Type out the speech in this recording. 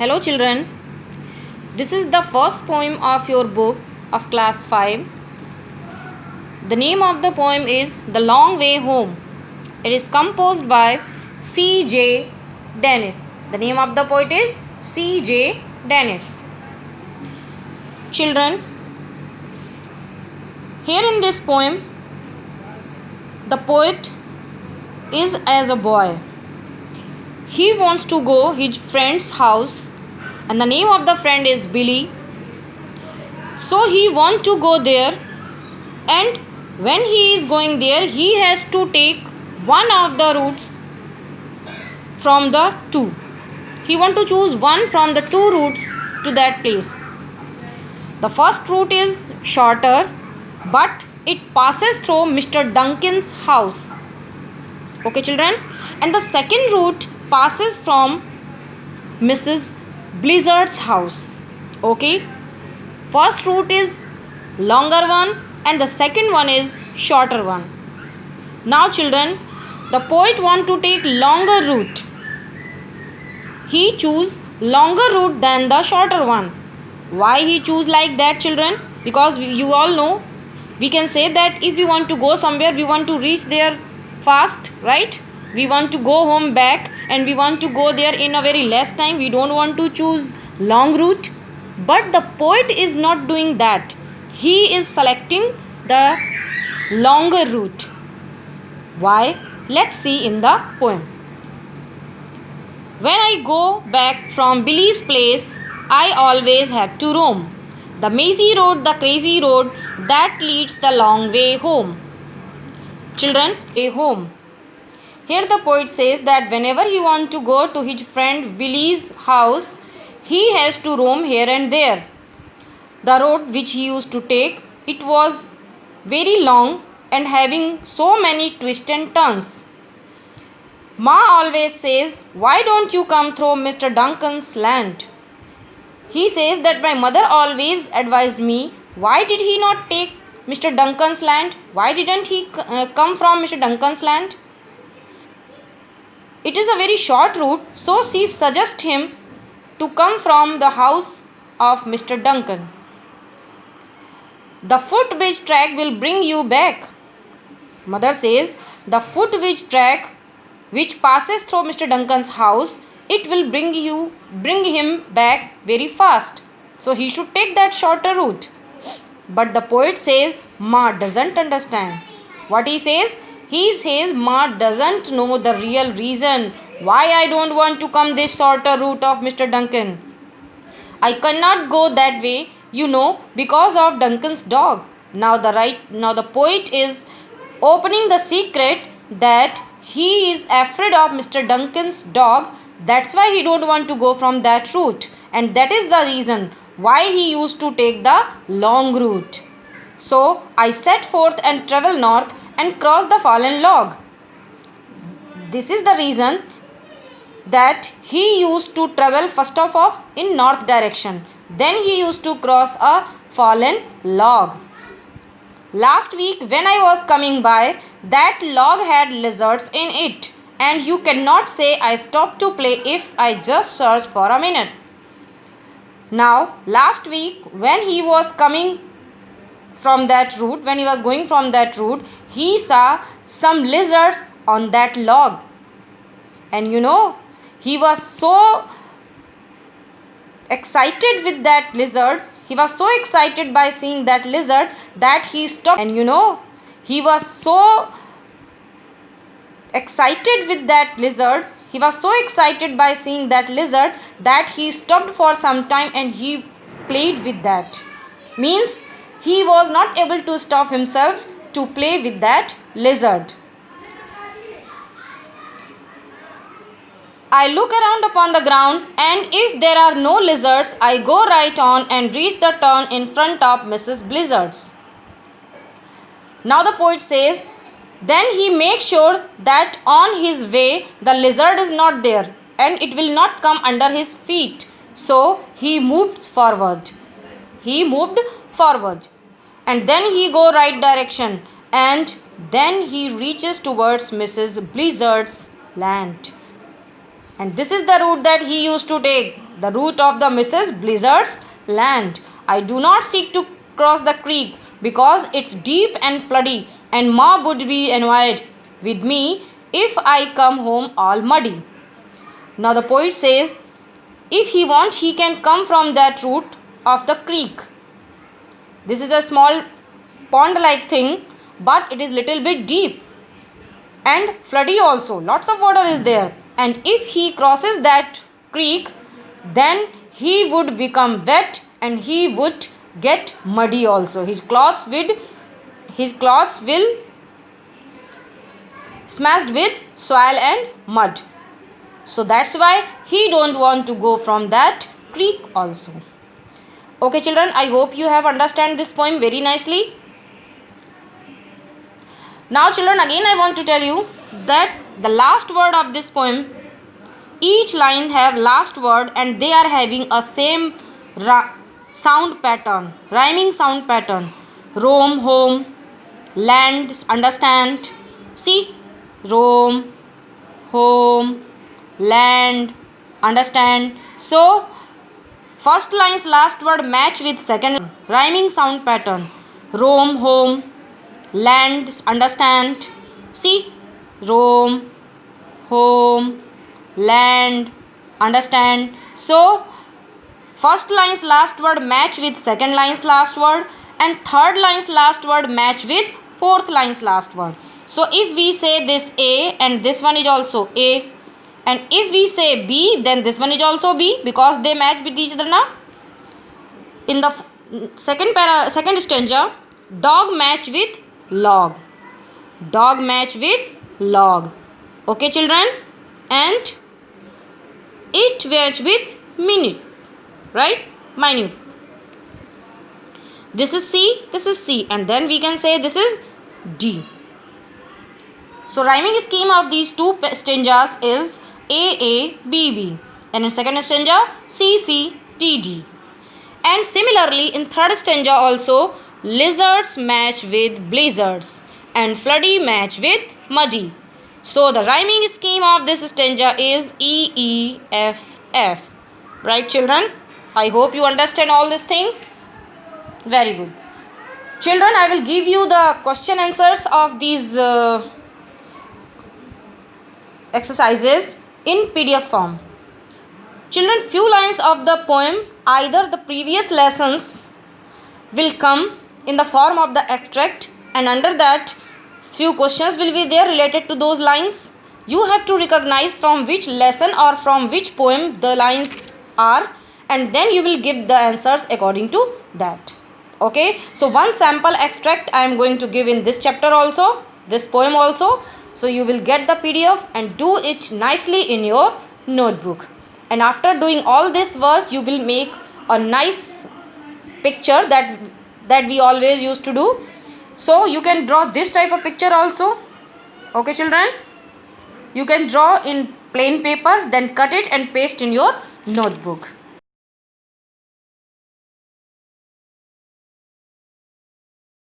Hello children, this is the first poem of your book of class 5. The name of the poem is The Long Way Home. It is composed by C.J. Dennis. The name of the poet is C.J. Dennis. Children, here in this poem, the poet is as a boy. He wants to go his friend's house and the name of the friend is Billy. So he wants to go there, and when he is going there he has to take one of the routes from the two. He wants to choose one from the two routes to that place. The first route is shorter, but it passes through Mr. Duncan's house. Okay children, and the second route passes from Mrs. Blizzard's house. Okay, first route is longer one and the second one is shorter one. Now children, the poet want to take longer route. He choose longer route than the shorter one. Why he choose like that children? Because you all know, we can say that if we want to go somewhere, we want to reach there fast, right? We want to go home back and we want to go there in a very less time. We don't want to choose long route. But the poet is not doing that. He is selecting the longer route. Why? Let's see in the poem. When I go back from Billy's place, I always have to roam the mazy road, the crazy road that leads the long way home. Children, way home. Here the poet says that whenever he wants to go to his friend Billy's house, he has to roam here and there. The road which he used to take, it was very long and having so many twists and turns. Ma always says, why don't you come through Mr. Duncan's land? He says that my mother always advised me, why did he not take Mr. Duncan's land? Why didn't he come from Mr. Duncan's land? It is a very short route, so she suggests him to come from the house of Mr. Duncan. The footbridge track will bring you back. Mother says the footbridge track which passes through Mr. Duncan's house, it will bring him back very fast. So he should take that shorter route. But the poet says Ma doesn't understand. What he says? He says Ma doesn't know the real reason why I don't want to come this shorter route of Mr. Duncan. I cannot go that way, because of Duncan's dog. Now the poet is opening the secret that he is afraid of Mr. Duncan's dog. That's why he don't want to go from that route. And that is the reason why he used to take the long route. So I set forth and travel north and cross the fallen log. This is the reason that he used to travel first of all in north direction. Then he used to cross a fallen log. Last week when I was coming by, that log had lizards in it. And you cannot say I stopped to play if I just searched for a minute. Now last week when he was coming from that route, when he was going from that route, he saw some lizards on that log. And he was so excited with that lizard. He was so excited by seeing that lizard that he stopped. And he was so excited with that lizard. He was so excited by seeing that lizard that he stopped for some time and he played with that. Means he was not able to stop himself to play with that lizard. I look around upon the ground, and if there are no lizards, I go right on and reach the turn in front of Mrs. Blizzard's. Now the poet says, then he makes sure that on his way the lizard is not there and it will not come under his feet. So he moved forward. And then he go right direction, and then he reaches towards Mrs. Blizzard's land. And this is the route that he used to take, the route of the Mrs. Blizzard's land. I do not seek to cross the creek because it's deep and floody, and Ma would be annoyed with me if I come home all muddy. Now the poet says, if he wants, he can come from that route of the creek. This is a small pond-like thing, but it is little bit deep and floody also. Lots of water is there. And if he crosses that creek, then he would become wet and he would get muddy also. His clothes will smashed with soil and mud. So that's why he don't want to go from that creek also. Okay children, I hope you have understand this poem very nicely. Now children, again I want to tell you that the last word of this poem, each line have last word and they are having a same sound pattern, rhyming sound pattern. Roam, home, land, understand. See, roam, home, land, understand. So first line's last word match with second rhyming sound pattern. Roam, home, land, understand. See, roam, home, land, understand. So first line's last word match with second line's last word, and third line's last word match with fourth line's last word. So if we say this A and this one is also A, and if we say B, then this one is also B, because they match with each other now. In the second stanza, dog match with log. Dog match with log. Okay children? And it match with minute. Right? Minute. This is C, and then we can say this is D. So rhyming scheme of these two stanzas is A, B, B. And in second stanza, C, D, D. And similarly in third stanza also, lizards match with blizzards and floody match with muddy. So the rhyming scheme of this stanza is E, F, F. Right children? I hope you understand all this thing. Very good. Children, I will give you the question answers of these exercises in PDF form. Children, few lines of the poem, either the previous lessons will come in the form of the extract, and under that few questions will be there related to those lines. You have to recognize from which lesson or from which poem the lines are, and then you will give the answers according to that. Okay, so one sample extract I am going to give in this chapter also, this poem also. So you will get the PDF and do it nicely in your notebook. And after doing all this work, you will make a nice picture that we always used to do. So you can draw this type of picture also. Okay children, you can draw in plain paper, then cut it and paste in your notebook.